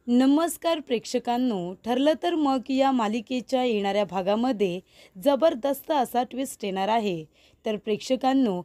नमस्कार प्रेक्षकांनो, ठरलं तर मग या मालिकेच्या येणाऱ्या भागामध्ये जबरदस्त असा ट्विस्ट येणार आहे. तर प्रेक्षकांनो,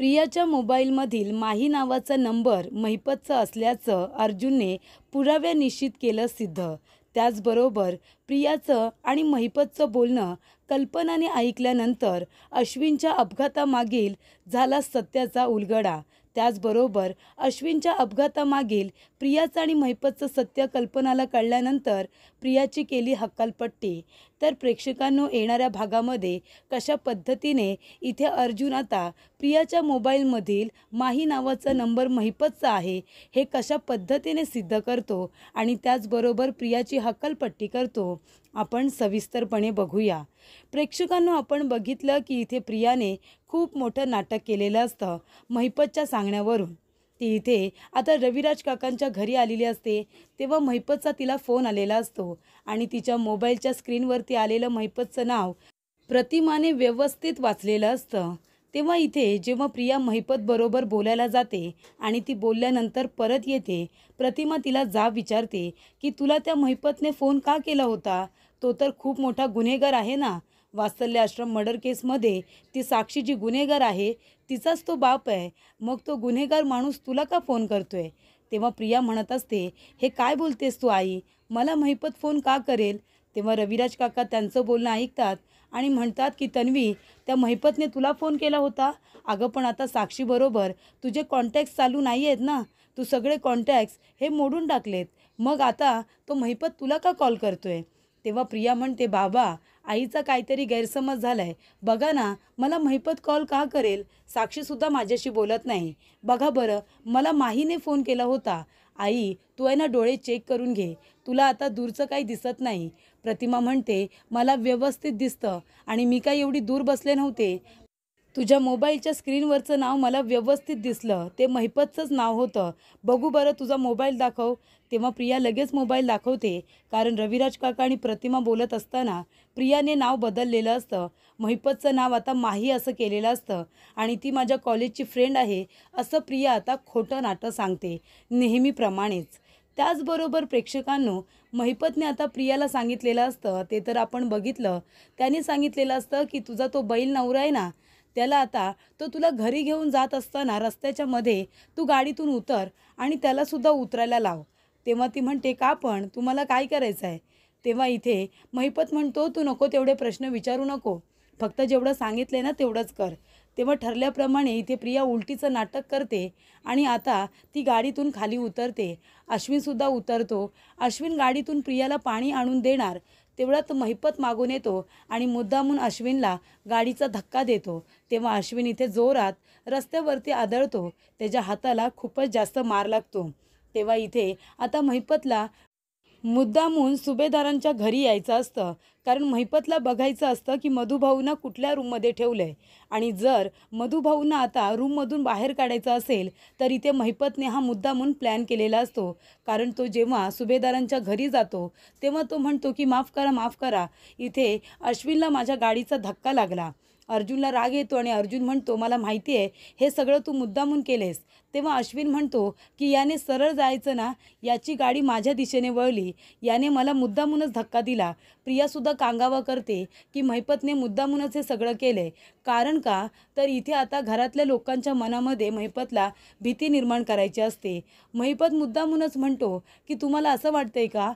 प्रियाच्या मोबाईलमधील माही नावाचा नंबर महिपतचा असल्याचं अर्जुनने पुराव्या निश्चित केलं सिद्ध. त्याचबरोबर प्रियाचं आणि महिपतचं बोलणं कल्पनाने ऐकल्यानंतर अश्विनच्या अपघातामागील झाला सत्याचा उलगडा. त्याचबरोबर अश्विनच्या अपघातामागील प्रियाचं आणि महिपतचं सत्य कल्पनाला कळल्यानंतर प्रियाची केली हक्कालपट्टी. तर प्रेक्षकांनो, येणाऱ्या भागामध्ये कशा पद्धतीने इथे अर्जुन आता प्रियाच्या मोबाईलमधील माही नावाचा नंबर महिपतचा आहे हे कशा पद्धतीने सिद्ध करतो आणि त्याचबरोबर प्रियाची हक्कालपट्टी करतो, आपण सविस्तरपणे बघूया. प्रेक्षकांनो, आपण बघितलं की इथे प्रियाने खूप मोठं नाटक केलेलं असतं महिपतच्या सांगण्यावरून. ती इथे आता रविराज काकांच्या घरी आलेली असते तेव्हा महिपतचा तिला फोन आलेला असतो आणि तिच्या मोबाईलच्या स्क्रीनवरती आलेलं महिपतचं नाव प्रतिमाने व्यवस्थित वाचलेलं असतं. तेव्हा इथे जेव्हा प्रिया महिपत बरोबर बोलायला जाते आणि ती बोलल्यानंतर परत येते, प्रतिमा तिला जाब विचारते की तुला त्या महिपतने फोन का केला होता? तो तर खूप मोठा गुन्हेगार आहे ना. वात्सल्य आश्रम मर्डर केसमध्ये ती साक्षी जी गुन्हेगार आहे तिचाच तो बाप आहे. मग तो गुन्हेगार माणूस तुला का फोन करतोय? तेव्हा प्रिया म्हणत असते, हे काय बोलतेस तू आई? मला महिपत फोन का करेल? तेव्हा रविराज काका त्यांचं बोलणं ऐकतात आणि म्हणतात की तन्वी, त्या महिपतने तुला फोन केला होता. अगं पण आता साक्षीबरोबर तुझे कॉन्टॅक्ट्स चालू नाही आहेत ना. तू सगळे कॉन्टॅक्ट्स हे मोडून टाकलेत. मग आता तो महिपत तुला का कॉल करतोय? तेव्हा प्रिया म्हणते, बाबा, आईचा काहीतरी गैरसमज झालाय. बघा ना, मला महिपत कॉल का करेल? साक्षीसुद्धा माझ्याशी बोलत नाही. बघा बरं, मला माहीने फोन केला होता. आई, तू आहे ना डोळे चेक करून घे. तुला आता दूरचं काही दिसत नाही. प्रतिमा म्हणते, मला व्यवस्थित दिसतं आणि मी काही एवढी दूर बसले नव्हते. तुझ्या मोबाईलच्या स्क्रीनवरचं नाव मला व्यवस्थित दिसलं. ते महिपतचंच नाव होतं. बघू बरं तुझा मोबाईल दाखव. तेव्हा प्रिया लगेच मोबाईल दाखवते, कारण रविराज काका आणि प्रतिमा बोलत असताना प्रियाने नाव बदललेलं असतं. महिपतचं नाव आता माही असं केलेलं असतं आणि ती माझ्या कॉलेजची फ्रेंड आहे असं प्रिया आता खोटं नाटं सांगते, नेहमीप्रमाणेच. त्याचबरोबर प्रेक्षकांनो, महिपतने आता प्रियाला सांगितलेलं असतं, ते तर आपण बघितलं. त्याने सांगितलेलं असतं की तुझा तो बैल नवरा आहे ना, त्याला आता तो तुला घरी घेऊन जात असताना रस्त्याच्या मध्ये तू गाडीतून उतर आणि त्यालासुद्धा उतरायला लाव. तेव्हा ती म्हणते, का पण तुम्हाला काय करायचं आहे? तेव्हा इथे महिपत म्हणतो, तू नको तेवढे प्रश्न विचारू नको. फक्त जेवढं सांगितले ना तेवढंच कर. तेव्हा ठरल्याप्रमाणे इथे प्रिया उलटीचं नाटक करते आणि आता ती गाडीतून खाली उतरते. अश्विनसुद्धा उतरतो. अश्विन गाडीतून प्रियाला पाणी आणून देणार तेवढ्यात महिपत मागून येतो आणि मुद्दामून अश्विनला गाडीचा धक्का देतो. तेव्हा अश्विन इथे जोरात रस्त्यावरती आदळतो. त्याच्या हाताला खूपच जास्त मार लागतो. तेव्हा इथे आता महिपतला मुद्दामून सुभेदारांच्या घरी यायचं असतं, कारण महिपतला बघायचं असतं की मधुभाऊंना कुठल्या रूममध्ये ठेवलं आहे आणि जर मधुभाऊंना आता रूममधून बाहेर काढायचं असेल तर इथे महिपतने हा मुद्दामून प्लॅन केलेला असतो. कारण तो जेव्हा सुभेदारांच्या घरी जातो तेव्हा तो म्हणतो की माफ करा, माफ करा, इथे अश्विनला माझ्या गाडीचा धक्का लागला. अर्जुनला राग येतो आणि अर्जुन म्हणतो, मला माहिती आहे हे सगळं तू मुद्दामून केलेस. तेव्हा अश्विन म्हणतो की याने सरळ जायचं ना, याची गाडी माझ्या दिशेने वळली, याने मला मुद्दामूनच धक्का दिला. प्रियासुद्धा कांगावा करते की महिपतने मुद्दामूनच हे सगळं केले. कारण का, तर इथे आता घरातल्या लोकांच्या मनामध्ये महिपतला भीती निर्माण करायची असते. महिपत मुद्दामूनच म्हणतो की तुम्हाला असं वाटतंय का,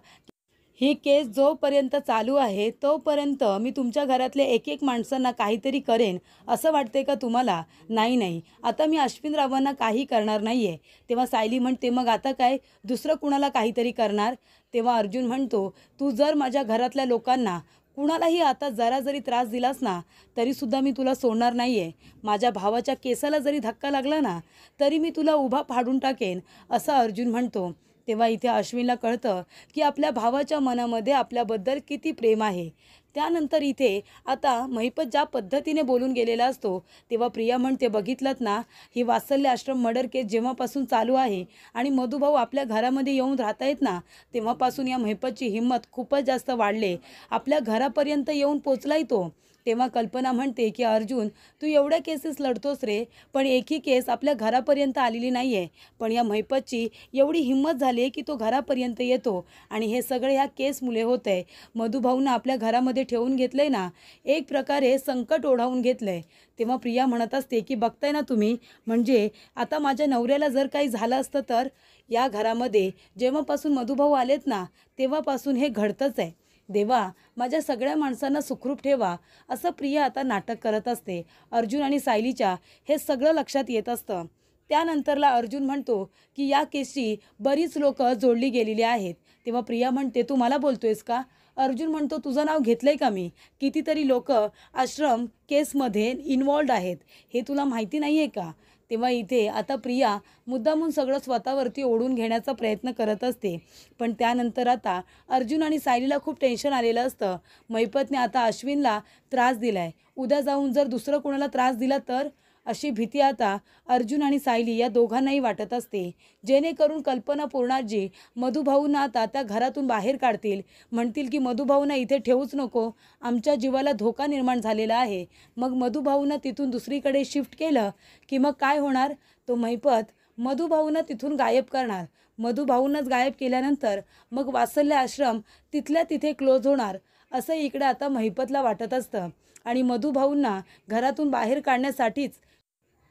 ही केस जोपर्यंत चालू आहे तोपर्यंत मी तुमच्या घरातल्या एक एक माणसांना काहीतरी करेन असं वाटते का तुम्हाला? नाही नाही, आता मी अश्विनरावांना काही करणार नाही आहे. तेव्हा सायली म्हणते, मग आता काय, दुसरं कुणाला काहीतरी करणार? तेव्हा अर्जुन म्हणतो, तू जर माझ्या घरातल्या लोकांना कुणालाही आता जरा जरी त्रास दिलास ना तरीसुद्धा मी तुला सोडणार नाही आहे. माझ्या भावाच्या केसाला जरी धक्का लागला ना तरी मी तुला उभा फाडून टाकेन असं अर्जुन म्हणतो. तेव्हा इथे अश्विनला कळतं की आपल्या भावाच्या मनामध्ये आपल्याबद्दल किती प्रेम आहे. त्यानंतर इथे आता महिपत ज्या पद्धतीने बोलून गेलेला असतो तेव्हा प्रिया म्हणते, बघितलंत ना, ही वात्सल्य आश्रम मर्डर केस जेव्हापासून चालू आहे आणि मधुभाऊ आपल्या घरामध्ये येऊन राहत आहेत ना तेव्हापासून या महिपतची हिंमत खूपच जास्त वाढले. आपल्या घरापर्यंत येऊन पोचलाय तो. तेव्हा कल्पना म्हणते की अर्जुन, तू एवढ्या केसेस लढतोस रे, पण एकही केस आपल्या घरापर्यंत आलेली नाही आहे. पण या महिपतची एवढी हिंमत झाली आहे की तो घरापर्यंत येतो आणि हे सगळे ह्या केसमुळे होत आहे. मधुभाऊंना आपल्या घरामध्ये ठेवून घेतलं आहे ना, एक प्रकारे संकट ओढावून घेतलं आहे. तेव्हा प्रिया म्हणत असते की बघताय ना तुम्ही, म्हणजे आता माझ्या नवऱ्याला जर काही झालं असतं तर या घरामध्ये जेव्हापासून मधुभाऊ आलेत ना, तेव्हापासून हे घडतंच आहे. देवा, माझ्या सगळ्या माणसांना सुखरूप ठेवा, असं प्रिया आता नाटक करत असते. अर्जुन आणि सायलीच्या हे सगळं लक्षात येत असतं. त्यानंतरला अर्जुन म्हणतो की या केसची बरीच लोक जोडली गेलेली आहेत. तेव्हा प्रिया म्हणते, तू मला बोलतोयस का? अर्जुन म्हणतो, तुझं नाव घेतलंय का मी? कितीतरी लोक आश्रम केसमध्ये इन्वॉल्ड आहेत, हे तुला माहिती नाही आहे का? तेव्हा इथे आता प्रिया मुद्दामून सगळं स्वतःवरती ओढून घेण्याचा प्रयत्न करत असते. पण त्यानंतर आता अर्जुन आणि सायलीला खूप टेन्शन आलेलं असतं. महिपतने आता अश्विनला त्रास दिला आहे, उद्या जाऊन जर दुसरं कोणाला त्रास दिला तर, अशी भीती आता अर्जुन आणि सायली या दोघांनाही वाटत असते. जेणेकरून कल्पना पूर्णाजी मधुभाऊंना आता त्या घरातून बाहेर काढतील, म्हणतील की मधुभाऊंना इथे ठेवूच नको, आमच्या जीवाला धोका निर्माण झालेला आहे. मग मधुभाऊंना तिथून दुसरीकडे शिफ्ट केलं की मग काय होणार? तो महिपत मधुभाऊंना तिथून गायब करणार. मधुभाऊंनाच गायब केल्यानंतर मग वात्सल्य आश्रम तिथल्या तिथे क्लोज होणार, असं इकडे आता महिपतला वाटत असतं. आणि मधुभाऊंना घरातून बाहेर काढण्यासाठीच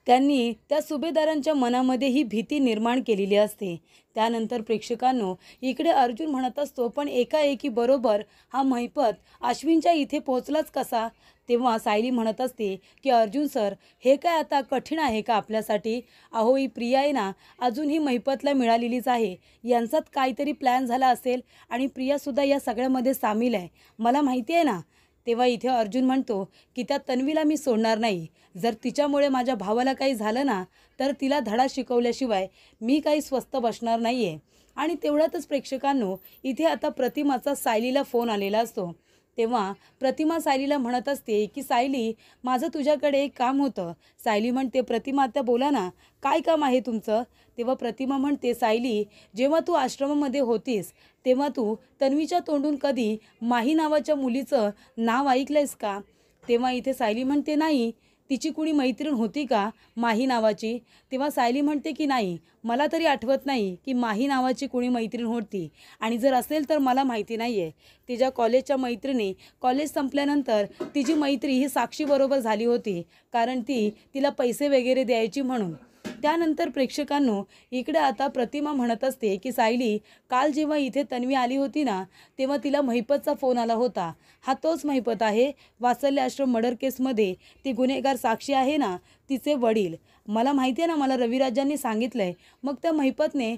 त्यांनी त्या सुभेदारांच्या मनामध्ये ही भीती निर्माण केलेली असते. त्यानंतर प्रेक्षकांनो, इकडे अर्जुन म्हणत असतो, पण एकाएकी बरोबर हा महिपत अश्विनच्या इथे पोहोचलाच कसा? तेव्हा सायली म्हणत असते की अर्जुन सर, हे काय आता कठीण आहे का आपल्यासाठी? अहो, ही प्रिया आहे ना, अजून ही महिपतला मिळालेलीच आहे. यांचाच काहीतरी प्लॅन झाला असेल आणि प्रियासुद्धा या सगळ्यामध्ये सामील आहे, मला माहिती आहे ना. तेव्हा इथे अर्जुन म्हणतो की त्या तन्वीला मी सोडणार नाही. जर तिच्यामुळे माझ्या भावाला काही झालं ना, तर तिला धडा शिकवल्याशिवाय मी काही स्वस्थ बसणार नाही आहे. आणि तेवढ्यातच प्रेक्षकांनो, इथे आता प्रतिमाचा सायलीला फोन आलेला असतो. तेव्हा प्रतिमा सायलीला म्हणत असते की सायली, माझं तुझ्याकडे एक काम होतं. सायली म्हणते, प्रतिमा आत्या बोला ना, काय काम आहे तुमचं? तेव्हा प्रतिमा म्हणते, सायली, जेव्हा तू आश्रमामध्ये होतीस तेव्हा तू तन्वीच्या तोंडून कधी माही नावाच्या मुलीचं नाव ऐकलंयस का? तेव्हा इथे सायली म्हणते, नाही. तिची कुणी मैत्रीण होती का माही नावाची? तेव्हा सायली म्हणते की नाही, मला तरी आठवत नाही की माही नावाची कुणी मैत्रीण होती, आणि जर असेल तर मला माहिती नाही आहे. तिच्या कॉलेजच्या मैत्रिणी कॉलेज संपल्यानंतर तिची मैत्री ही साक्षीबरोबर झाली होती, कारण ती तिला पैसे वगैरे द्यायची म्हणून. त्यानंतर प्रेक्षकांनो, इकडे आता प्रतिमा म्हणत असते की सायली, काल जेव्हा इथे तन्वी आली होती ना, तेव्हा तिला महिपतचा फोन आला होता. हा तोच महिपत आहे, वात्सल्य आश्रम मर्डर केसमध्ये ती गुन्हेगार साक्षी आहे ना, तिचे वडील. मला माहिती आहे ना, मला रविराजांनी सांगितलं आहे. मग त्या महिपतने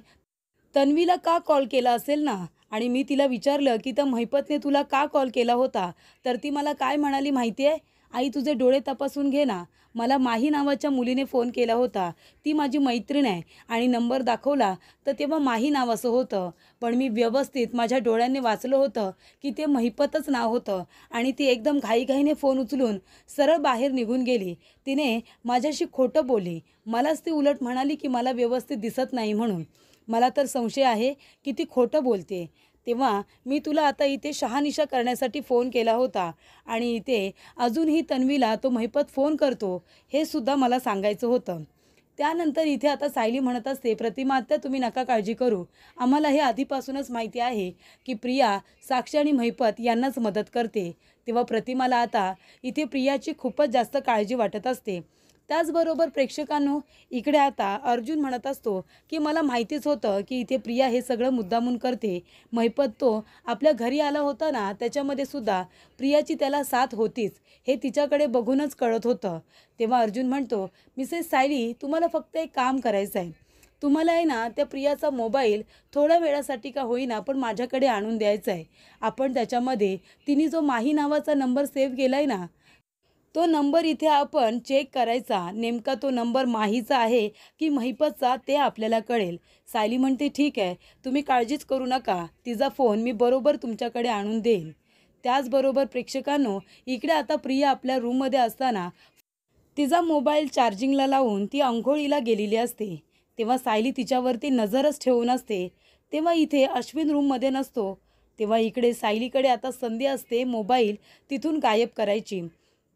तन्वीला का कॉल केला असेल ना, आणि मी तिला विचारलं की त्या महिपतने तुला का कॉल केला होता, तर ती मला काय म्हणाली माहिती आहे? आई, तुझे डोळे तपासून घे ना, मला माही नावाच्या मुलीने फोन केला होता, ती माझी मैत्रीण आहे, आणि नंबर दाखवला तर तेव्हा माही नाव असं होतं. पण मी व्यवस्थित माझ्या डोळ्यांनी वाचलं होतं की ते महिपतच नाव होतं, आणि ती एकदम घाईघाईने फोन उचलून सरळ बाहेर निघून गेली. तिने माझ्याशी खोटं बोलली, मलाच ती उलट म्हणाली की मला व्यवस्थित दिसत नाही म्हणून. मला तर संशय आहे की ती खोटं बोलते. तेव्हा मी तुला आता इथे शहानिशा करण्यासाठी फोन केला होता, आणि इथे अजूनही तन्वीला तो महिपत फोन करतो, हे सुद्धा मला सांगायचं होतं. त्यानंतर इथे आता सायली म्हणत असते, प्रतिमा आत्या, तुम्ही नका काळजी करू, आम्हाला हे आधीपासूनच माहिती आहे की प्रिया साक्षी आणि महिपत यांनाच मदत करते. तेव्हा प्रतिमाला आता इथे प्रियाची खूपच जास्त काळजी वाटत असते. त्याचबरोबर प्रेक्षकांनो, इकडे आता अर्जुन म्हणत असतो की मला माहितीच होतं की इथे प्रिया हे सगळं मुद्दामून करते. महिपत तो आपल्या घरी आला होता ना, त्याच्यामध्ये सुद्धा प्रियाची त्याला साथ होतीच, हे तिच्याकडे बघूनच कळत होतं. तेव्हा अर्जुन म्हणतो, मिसेस सायली, तुम्हाला फक्त एक काम करायचं आहे. तुम्हाला आहे ना, त्या प्रियाचा मोबाईल थोड्या वेळासाठी का होईना पण माझ्याकडे आणून द्यायचा आहे. आपण त्याच्यामध्ये तिने जो माही नावाचा नंबर सेव्ह केला आहे ना, तो नंबर इथे आपण चेक करायचा, नेमका तो नंबर माहीचा आहे की महिपतचा ते आपल्याला कळेल. सायली म्हणते, ठीक आहे, तुम्ही काळजीच करू नका, तिचा फोन मी बरोबर तुमच्याकडे आणून देईन. त्याचबरोबर प्रेक्षकांनो, इकडे आता प्रिया आपल्या रूममध्ये असताना तिचा मोबाईल चार्जिंगला लावून ती अंघोळीला गेलेली असते. तेव्हा सायली तिच्यावरती नजरच ठेवून असते. तेव्हा इथे अश्विन रूममध्ये नसतो. तेव्हा इकडे सायलीकडे आता संधी असते मोबाईल तिथून गायब करायची.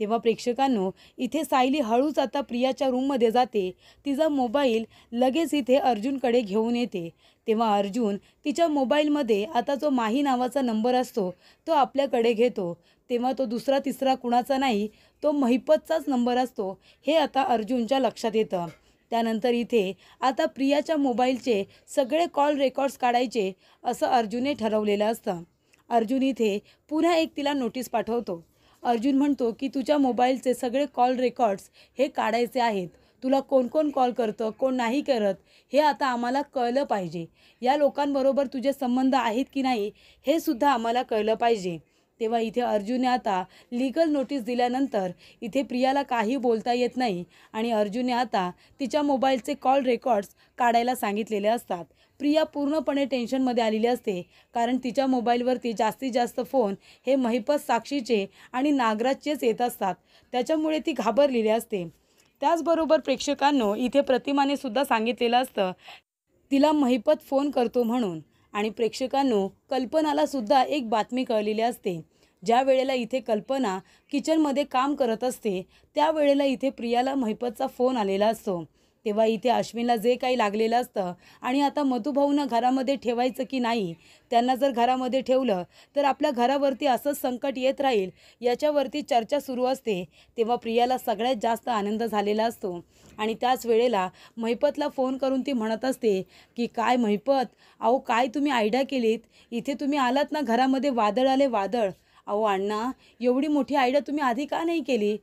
तेव्हा प्रेक्षकांनो इथे सायली हळूच आता प्रियाच्या रूममध्ये जाते. तिचा मोबाईल लगेच इथे अर्जुनकडे घेऊन येते. तेव्हा अर्जुन तिच्या मोबाईलमध्ये आता जो माही नावाचा नंबर असतो तो आपल्याकडे घेतो. तेव्हा तो दुसरा तिसरा कुणाचा नाही, तो महिपतचाच नंबर असतो हे आता अर्जुनच्या लक्षात येतं. त्यानंतर इथे आता प्रियाच्या मोबाईलचे सगळे कॉल रेकॉर्ड्स काढायचे असं अर्जुनने ठरवलेलं असतं. अर्जुन इथे पुन्हा एक तिला नोटीस पाठवतो. अर्जुन म्हणतो की तुझ्या मोबाईलचे सगळे कॉल रेकॉर्ड्स हे काढायचे आहेत. तुला कोण कोण कॉल करतं, कोण नाही करत हे आता आम्हाला कळलं पाहिजे. या लोकांबरोबर तुझे संबंध आहेत की नाही हे सुद्धा आम्हाला कळलं पाहिजे. तेव्हा इथे अर्जुनने आता लीगल नोटीस दिल्यानंतर इथे प्रियाला काही बोलता येत नाही आणि अर्जुनने आता तिच्या मोबाईलचे कॉल रेकॉर्ड्स काढायला सांगितलेले असतात. प्रिया पूर्णपणे टेन्शनमध्ये आलेली असते, कारण तिच्या मोबाईलवरती जास्तीत जास्त फोन हे महिपत, साक्षीचे आणि नागराजचेच येत असतात. त्याच्यामुळे ती घाबरलेली असते. त्याचबरोबर प्रेक्षकांनो इथे प्रतिमाने सुद्धा सांगितलेलं असतं तिला महिपत फोन करतो म्हणून. आणि प्रेक्षकांनो कल्पनाला सुद्धा एक बातमी कळलेली असते. ज्या वेळेला इथे कल्पना किचनमध्ये काम करत असते त्यावेळेला इथे प्रियाला महिपतचा फोन आलेला असतो. तेव्हा इथे अश्विनला जे काही लागलेलं असतं आणि आता मधुभाऊंना घरामध्ये ठेवायचं की नाही, त्यांना जर घरामध्ये ठेवलं तर आपल्या घरावरती असंच संकट येत राहील याच्यावरती चर्चा सुरू असते. तेव्हा प्रियाला सगळ्यात जास्त आनंद झालेला असतो आणि त्याच वेळेला महिपतला फोन करून ती म्हणत असते की काय महिपत, अहो काय तुम्ही आयडिया केलीत, इथे तुम्ही आलात ना घरामध्ये, वादळ आले वादळ. अहो अण्णा, एवढी मोठी आयडिया तुम्ही आधी का नाही केली?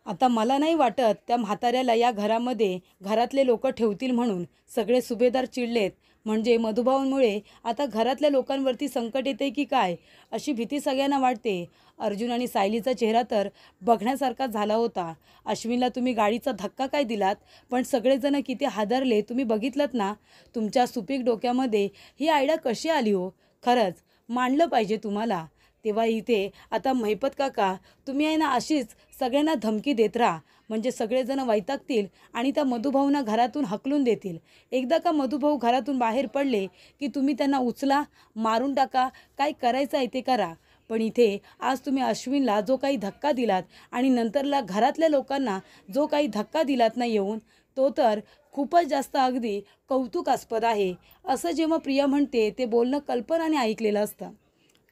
आता मला नाही वाटत त्या म्हाताऱ्याला या घरामध्ये घरातले लोक ठेवतील म्हणून. सगळे सुभेदार चिडलेत, म्हणजे मधुभाऊंमुळे आता घरातल्या लोकांवरती संकट येते की काय अशी भीती सगळ्यांना वाटते. अर्जुन आणि सायलीचा चेहरा तर बघण्यासारखा झाला होता. अश्विनला तुम्ही गाडीचा धक्का काय दिलात, पण सगळेजण किती हादरले तुम्ही बघितलंत ना. तुमच्या सुपीक डोक्यामध्ये ही आयडिया कशी आली हो? खरंच मानलं पाहिजे तुम्हाला. तेव्हा इथे आता महिपत काका तुम्ही आहे ना अशीच सगळ्यांना धमकी देत राहा, म्हणजे सगळेजण वैतागतील आणि त्या मधुभाऊंना घरातून हकलून देतील. एकदा का मधुभाऊ घरातून बाहेर पडले की तुम्ही त्यांना उचला, मारून टाका, काय करायचं आहे ते करा. पण इथे आज तुम्ही अश्विनला जो काही धक्का दिलात आणि नंतरला घरातल्या लोकांना जो काही धक्का दिलात ना येऊन, तो तर खूपच जास्त अगदी कौतुकास्पद आहे. असं जेव्हा प्रिया म्हणते ते बोलणं कल्पनाने ऐकलेलं असतं.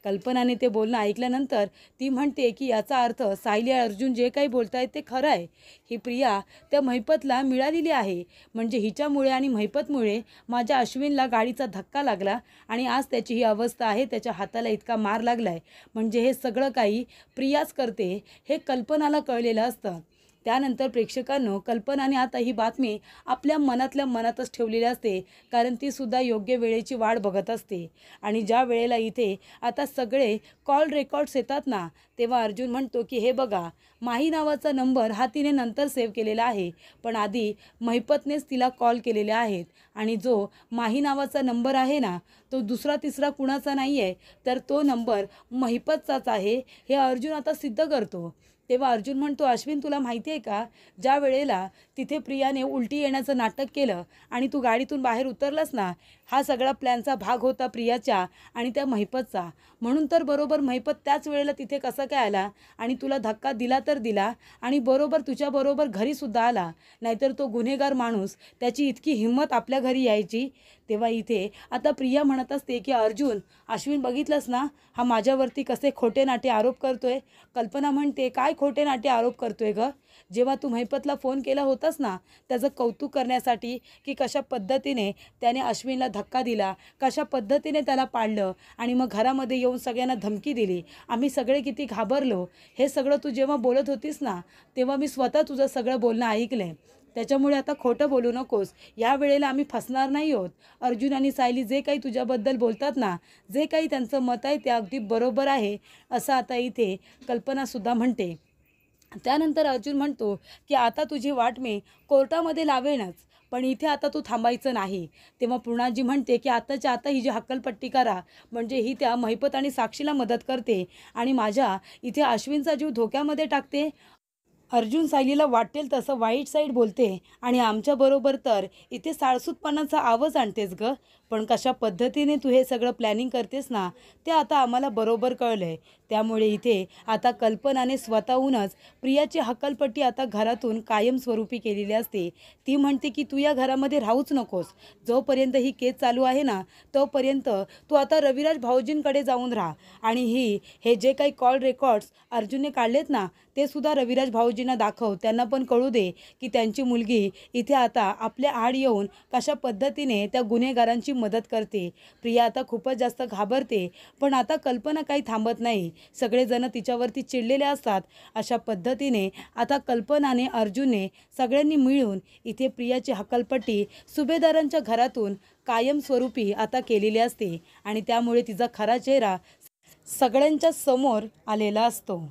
कल्पनाने ते बोलणं ऐकल्यानंतर ती म्हणते की याचा अर्थ सायली अर्जुन जे काही बोलत आहेत ते खरं आहे. ही प्रिया त्या महिपतला मिळालेली आहे, म्हणजे हिच्यामुळे आणि महिपतमुळे माझ्या अश्विनला गाडीचा धक्का लागला आणि आज त्याची ही अवस्था आहे, त्याच्या हाताला इतका मार लागला आहे. म्हणजे हे सगळं काही प्रियाच करते हे कल्पनाला कळलेलं असतं. त्यानंतर प्रेक्षकांनो कल्पनाने आता ही बातमी आपल्या मनातल्या मनातच ठेवलेली असते, कारण ती सुद्धा योग्य वेळेची वाट बघत असते. आणि ज्या वेळेला इथे आता सगळे कॉल रेकॉर्ड्स येतात ना, तेव्हा अर्जुन म्हणतो की हे बघा, माही नावाचा नंबर हा तिने नंतर सेव्ह केलेला आहे, पण आधी महिपतनेच तिला कॉल केलेले आहेत. आणि जो माही नावाचा नंबर आहे ना, तो दुसरा तिसरा कुणाचा नाही आहे, तर तो नंबर महिपतचाच आहे हे अर्जुन आता सिद्ध करतो. तेव्हा अर्जुन म्हणतो, अश्विन तुला माहिती आहे का, ज्या वेळेला तिथे प्रियाने उलटी येण्याचं नाटक केलं आणि तू गाडीतून बाहेर उतरलास ना, हा सगळा प्लॅनचा भाग होता प्रियाच्या आणि त्या महिपतचा. म्हणून तर बरोबर महिपत त्याच वेळेला तिथे कसं काय आला आणि तुला धक्का दिला तर दिला आणि बरोबर तुझ्याबरोबर घरीसुद्धा आला, नाहीतर तो गुन्हेगार माणूस त्याची इतकी हिंमत आपल्या घरी यायची. तेव्हा इथे आता प्रिया म्हणत असते की अर्जुन, अश्विन बघितलंस ना, हा माझ्यावरती कसे खोटे नाटे आरोप करतोय. कल्पना म्हणते, काय खोटे नाटे आरोप करतोय ग? जेव्हा तू महिपतला फोन केला होतास ना, त्याचं कौतुक करण्यासाठी की कशा पद्धतीने त्याने अश्विनला धक्का दिला, कशा पद्धतीने त्याला पाडलं आणि मग घरामध्ये येऊन सगळ्यांना धमकी दिली, आम्ही सगळे किती घाबरलो, हे सगळं तू जेव्हा बोलत होतीस ना, तेव्हा मी स्वतः तुझं सगळं बोलणं ऐकलं. त्याच्यामुळे आता खोटं बोलू नकोस. या वेळेला आम्ही फसणार नाही आहोत. अर्जुन आणि सायली जे काही तुझ्याबद्दल बोलतात ना, जे काही त्यांचं मत आहे ते अगदी बरोबर आहे, असं आता इथे कल्पनासुद्धा म्हणते. त्यानंतर अर्जुन म्हणतो की आता तुझी वाट मी कोर्टामध्ये लावेनच, पण इथे आता तू थांबायचं नाही. तेव्हा पूर्णाजी म्हणते की आताच्या आता ही जी हक्कलपट्टी करा, म्हणजे ही त्या महिपत आणि साक्षीला मदत करते आणि माझ्या इथे अश्विनचा जीव धोक्यामध्ये टाकते. अर्जुन सायलीला वाटेल तसं वाईट साईड बोलते आणि आमच्याबरोबर तर इथे साळसूतपणाचा आवाज आणतेस ग. पण कशा पद्धतीने तू हे सगळं प्लॅनिंग करतेस ना, ते आता आम्हाला बरोबर कळलं आहे. त्यामुळे इथे आता कल्पनाने स्वतःहूनच प्रियाची हकालपट्टी आता घरातून कायमस्वरूपी केलेली असते. ती म्हणते की तू या घरामध्ये राहूच नकोस. जोपर्यंत ही केस चालू आहे ना, तोपर्यंत तू आता रविराज भाऊजींकडे जाऊन राहा आणि हे जे काही कॉल रेकॉर्ड्स अर्जुनने काढलेत ना, ते सुद्धा रविराज भाऊजींना दाखव. त्यांना पण कळू दे की त्यांची मुलगी इथे आता आपल्या आड येऊन कशा पद्धतीने त्या गुन्हेगारांची मदत करते. प्रिया आता खूपच जास्त घाबरते, पण आता कल्पना काही थांबत नाही. सगळेजण तिच्यावरती चिडलेले असतात. अशा पद्धतीने आता कल्पनाने, अर्जुनने सगळ्यांनी मिळून इथे प्रियाची हकालपट्टी सुभेदारांच्या घरातून कायमस्वरूपी आता केलेली असते आणि त्यामुळे तिचा खरा चेहरा सगळ्यांच्या समोर आलेला असतो.